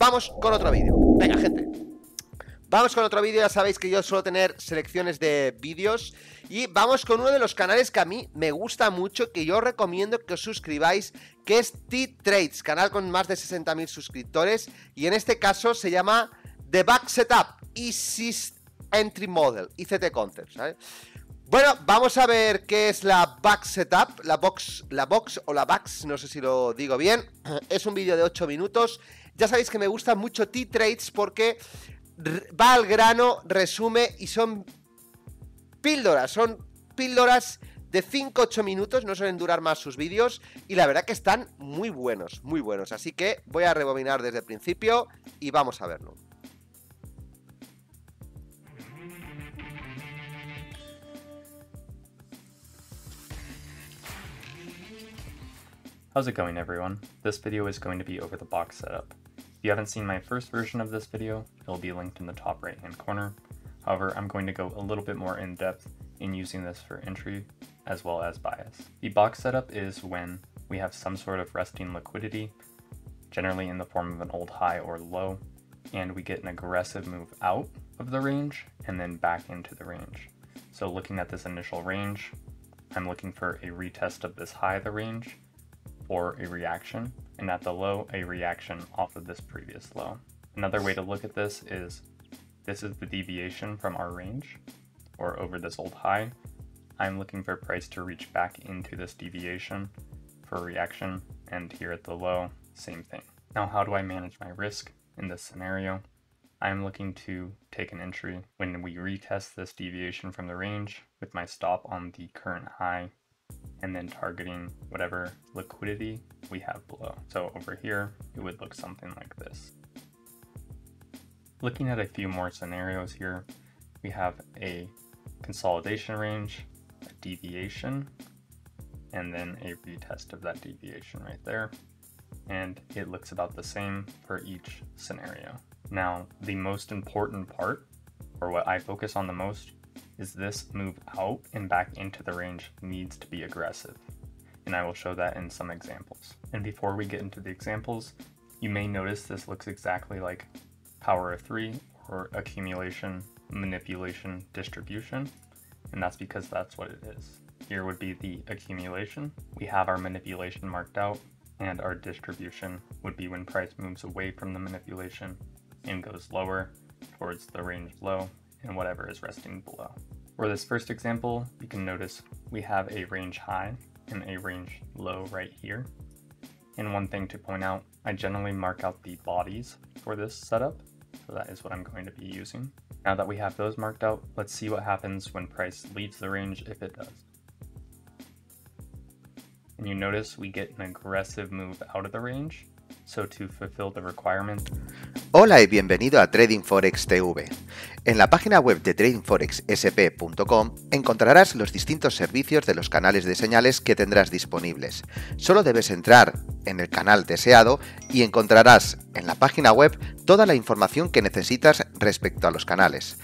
vamos con otro vídeo. Venga, gente, vamos con otro vídeo. Ya sabéis que yo suelo tener selecciones de vídeos y vamos con uno de los canales que a mí me gusta mucho, que yo recomiendo que os suscribáis, que es T-Trades, canal con más de 60.000 suscriptores, y en este caso se llama The Back Setup Easy Entry Model, ICT Concepts, ¿vale? Bueno, vamos a ver qué es la Back Setup, la box o la Backs, no sé si lo digo bien. Es un vídeo de 8 minutos. Ya sabéis que me gusta mucho T-Trades porque va al grano, resume y son píldoras de 5-8 minutos, no suelen durar más sus vídeos y la verdad que están muy buenos, así que voy a rebobinar desde el principio y vamos a verlo. How's it going, everyone? This video is going to be over the box setup. If you haven't seen my first version of this video, it'll be linked in the top right hand corner. However, I'm going to go a little bit more in depth in using this for entry as well as bias. The box setup is when we have some sort of resting liquidity, generally in the form of an old high or low, and we get an aggressive move out of the range and then back into the range. So looking at this initial range, I'm looking for a retest of this high of the range, or a reaction, and at the low, a reaction off of this previous low. Another way to look at this is the deviation from our range, or over this old high. I'm looking for price to reach back into this deviation for a reaction, and here at the low, same thing. Now, how do I manage my risk in this scenario? I'm looking to take an entry when we retest this deviation from the range with my stop on the current high, and then targeting whatever liquidity we have below. So over here, it would look something like this. Looking at a few more scenarios here, we have a consolidation range, a deviation, and then a retest of that deviation right there. And it looks about the same for each scenario. Now, the most important part, or what I focus on the most, is this move out and back into the range needs to be aggressive. And I will show that in some examples. And before we get into the examples, you may notice this looks exactly like power of 3 or accumulation, manipulation, distribution. And that's because that's what it is. Here would be the accumulation. We have our manipulation marked out, and our distribution would be when price moves away from the manipulation and goes lower towards the range low and whatever is resting below. For this first example, you can notice we have a range high and a range low right here. And one thing to point out, I generally mark out the bodies for this setup, so that is what I'm going to be using. Now that we have those marked out, let's see what happens when price leaves the range, if it does. And you notice we get an aggressive move out of the range. So to fulfill the requirement. Hola y bienvenido a Trading Forex TV. En la página web de tradingforexsp.com encontrarás los distintos servicios de los canales de señales que tendrás disponibles. Solo debes entrar en el canal deseado y encontrarás en la página web toda la información que necesitas respecto a los canales.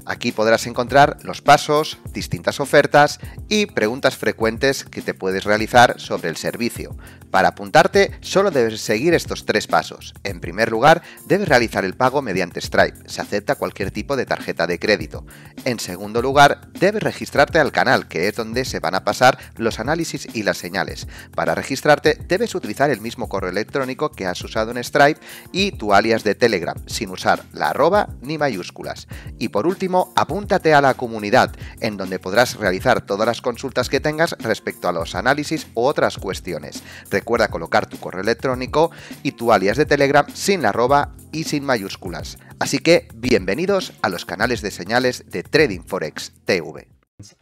Aquí podrás encontrar los pasos, distintas ofertas y preguntas frecuentes que te puedes realizar sobre el servicio. Para apuntarte, solo debes seguir estos 3 pasos. En primer lugar, debes realizar el pago mediante Stripe. Se acepta cualquier tipo de tarjeta de crédito. En segundo lugar, debes registrarte al canal, que es donde se van a pasar los análisis y las señales. Para registrarte, debes utilizar el mismo correo electrónico que has usado en Stripe y tu alias de Telegram, sin usar la arroba ni mayúsculas. Y por último, apúntate a la comunidad, en donde podrás realizar todas las consultas que tengas respecto a los análisis u otras cuestiones. Recuerda colocar tu correo electrónico y tu alias de Telegram sin la arroba y sin mayúsculas. Así que, bienvenidos a los canales de señales de Trading Forex TV.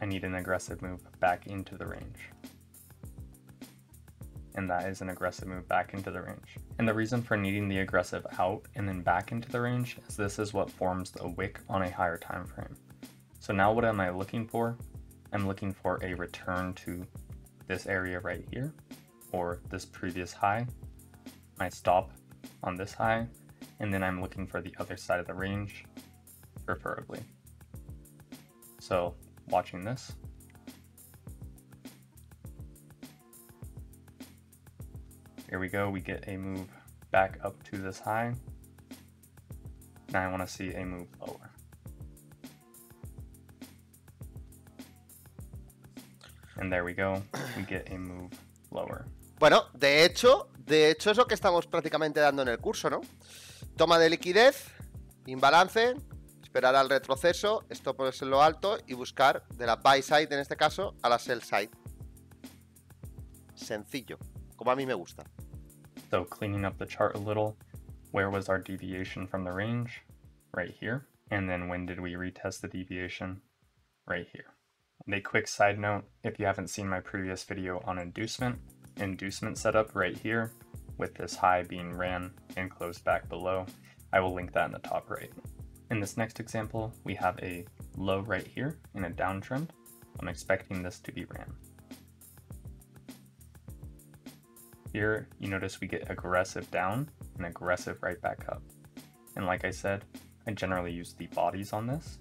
I need an aggressive move back into the range. And that is an aggressive move back into the range. And the reason for needing the aggressive out and then back into the range is this is what forms the wick on a higher time frame. So now what am I looking for? I'm looking for a return to this area right here, or this previous high, my stop on this high, and then I'm looking for the other side of the range, preferably. So watching this, here we go, we get a move back up to this high, Now I want to see a move lower. And there we go, we get a move lower. Bueno, de hecho es lo que estamos prácticamente dando en el curso, ¿no? Toma de liquidez, imbalance, esperar al retroceso, esto puede ser lo alto y buscar de la buy side, en este caso, a la sell side. Sencillo, como a mí me gusta. So cleaning up the chart a little, where was our deviation from the range? Right here. And then when did we retest the deviation? Right here. And a quick side note, if you haven't seen my previous video on inducement setup right here, with this high being ran and closed back below, I will link that in the top right. In this next example, we have a low right here in a downtrend. I'm expecting this to be ran. Here, you notice we get aggressive down and aggressive right back up. And like I said, I generally use the bodies on this.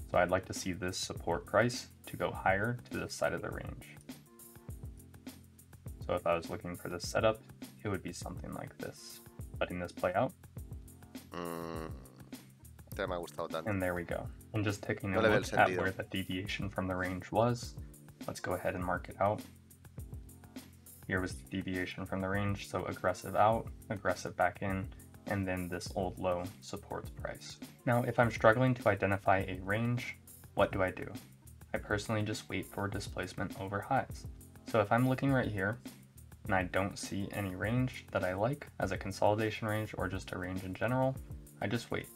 So I'd like to see this support price to go higher to this side of the range. So if I was looking for this setup, it would be something like this. Letting this play out. And there we go. And just taking a look at where the deviation from the range was, let's go ahead and mark it out. Here was the deviation from the range, so aggressive out, aggressive back in, and then this old low supports price. Now, if I'm struggling to identify a range, what do? I personally just wait for displacement over highs. So if I'm looking right here, and I don't see any range that I like as a consolidation range or just a range in general, I just wait.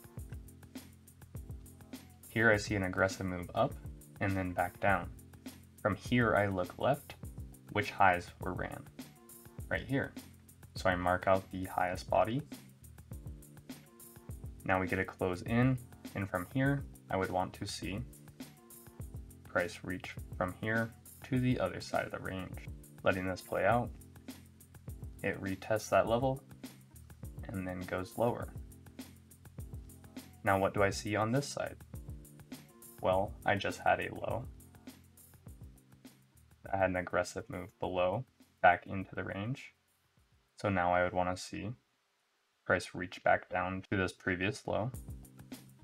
Here I see an aggressive move up and then back down. From here I look left, which highs were ran? Right here. So I mark out the highest body. Now we get a close in, and from here I would want to see price reach from here to the other side of the range. Letting this play out, it retests that level and then goes lower. Now what do I see on this side? Well, I just had a low. I had an aggressive move below, back into the range. So now I would want to see price reach back down to this previous low.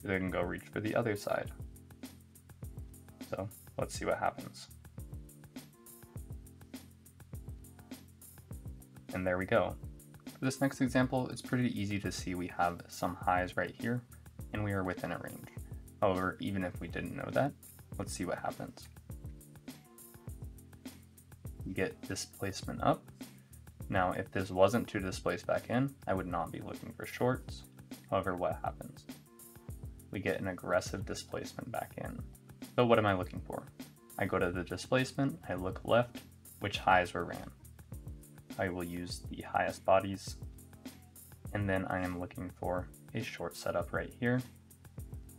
They can go reach for the other side. So let's see what happens. And there we go. For this next example, it's pretty easy to see we have some highs right here, and we are within a range. However, even if we didn't know that, let's see what happens. We get displacement up. Now, if this wasn't to displace back in, I would not be looking for shorts. However, what happens? We get an aggressive displacement back in. So what am I looking for? I go to the displacement, I look left, which highs were ran. I will use the highest bodies, and then I am looking for a short setup right here,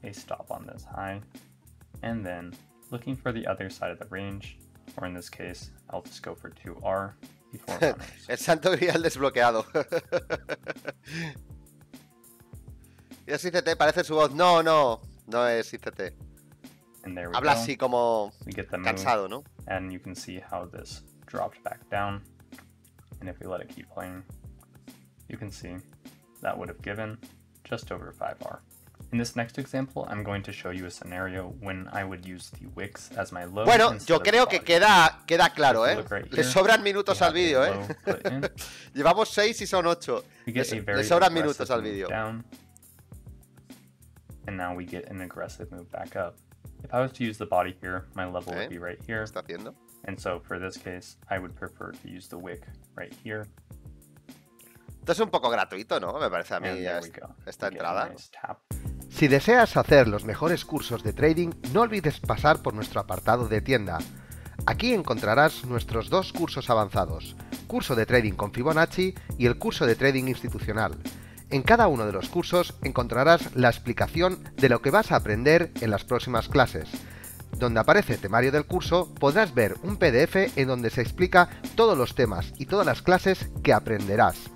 a stop on this high, and then looking for the other side of the range, or in this case, I'll just go for 2R before runners. El santo grial desbloqueado. ¿Y es ICT? Parece su voz. No, no, no es ICT. Habla así como cansado, ¿no? And you can see how this dropped back down. And if we let it keep playing, you can see that would have given just over 5R. In this next example, I'm going to show you a scenario when I would use the wicks as my low. Bueno, yo creo que queda claro, ¿eh? Le sobran minutos al vídeo, ¿eh? Llevamos 6 y son 8. Le sobran minutos al vídeo. And now we get an aggressive move back up. If I was to use the body here, my level would be right here. ¿Está haciendo? And so for this case, I would prefer to use the wick right here. Esto es un poco gratuito, ¿no? Me parece a mí esta entrada. Si deseas hacer los mejores cursos de trading, no olvides pasar por nuestro apartado de tienda. Aquí encontrarás nuestros 2 cursos avanzados, curso de trading con Fibonacci y el curso de trading institucional. En cada uno de los cursos encontrarás la explicación de lo que vas a aprender en las próximas clases. Donde aparece el temario del curso, podrás ver un PDF en donde se explica todos los temas y todas las clases que aprenderás.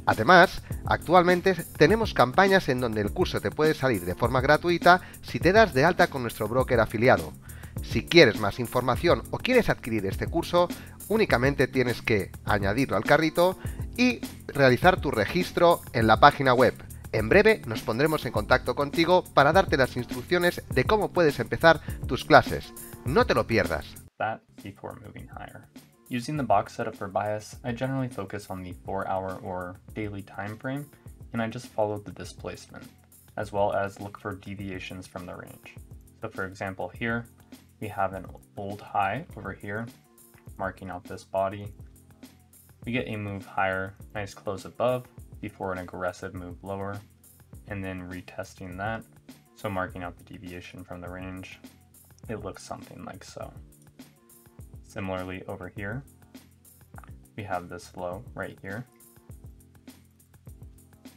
Además, actualmente tenemos campañas en donde el curso te puede salir de forma gratuita si te das de alta con nuestro broker afiliado. Si quieres más información o quieres adquirir este curso, únicamente tienes que añadirlo al carrito y realizar tu registro en la página web En breve nos pondremos en contacto contigo para darte las instrucciones de cómo puedes empezar tus clases. No te lo pierdas. That before moving higher. Using the box setup for bias, I generally focus on the 4-hour or daily time frame, and I just follow the displacement, as well as look for deviations from the range. So for example here, we have an old high over here, marking out this body. We get a move higher, nice close above, before an aggressive move lower, and then retesting that, so marking out the deviation from the range. It looks something like so. Similarly over here, we have this low right here,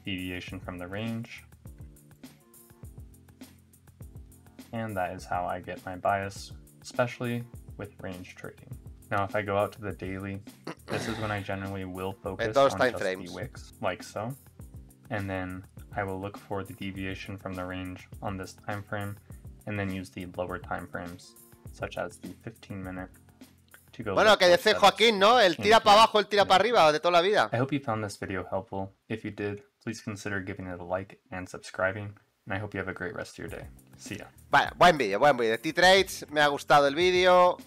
deviation from the range, and that is how I get my bias, especially with range trading. Now if I go out to the daily, this is when I generally will focus on just the wicks, like so, and then I will look for the deviation from the range on this time frame, and then use the lower time frames, such as the 15-minute. Bueno, que dice Joaquín, ¿no? El tira para abajo, el tira para arriba, de toda la vida. I hope you found this video helpful. If you did, please consider giving it a like and subscribing, and I hope you have a great rest of your day. See ya. Bueno, buen vídeo. T-Trades, me ha gustado el vídeo.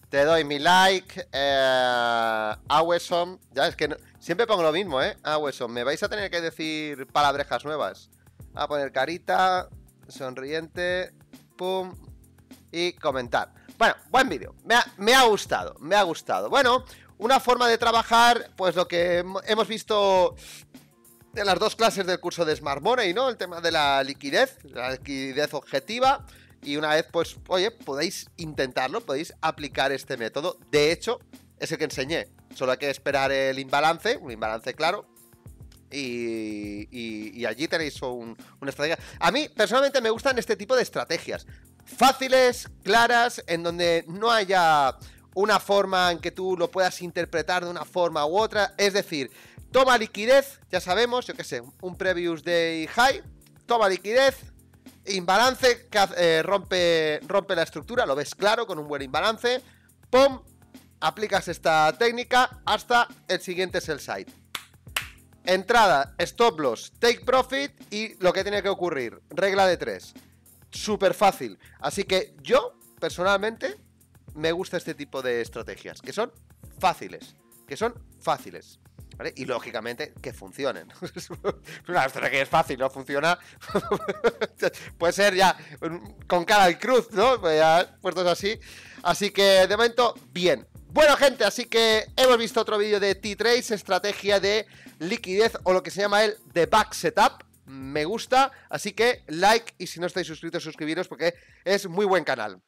Te doy mi like. Awesome. Ya es que no, siempre pongo lo mismo, Awesome. Me vais a tener que decir palabrejas nuevas. Voy a poner carita, sonriente, pum, y comentar. Bueno, buen vídeo. Me ha gustado, me ha gustado. Bueno, una forma de trabajar, pues lo que hemos visto en las dos clases del curso de Smart Money, ¿no? El tema de la liquidez objetiva. Y una vez, pues, oye, podéis intentarlo, podéis aplicar este método. De hecho, es el que enseñé. Solo hay que esperar el imbalance, un imbalance claro. Y allí tenéis una estrategia. A mí, personalmente, me gustan este tipo de estrategias. Fáciles, claras, en donde no haya una forma en que tú lo puedas interpretar de una forma u otra. Es decir, toma liquidez, ya sabemos, yo qué sé, un previous day high, toma liquidez, imbalance, que rompe la estructura, lo ves claro con un buen imbalance, ¡pum! Aplicas esta técnica hasta el siguiente sell side. Entrada, stop loss, take profit y lo que tiene que ocurrir, regla de 3. Súper fácil. Así que yo, personalmente, me gusta este tipo de estrategias, que son fáciles. ¿Vale? Y lógicamente que funcionen. Una estrategia es fácil, no funciona. Puede ser ya con cara al cruz, ¿no? Pues ya puestos así. Así que de momento, bien. Bueno, gente, así que hemos visto otro vídeo de T-Trades, estrategia de liquidez o lo que se llama el The Back Setup. Me gusta, así que like y si no estáis suscritos, suscribiros porque es muy buen canal.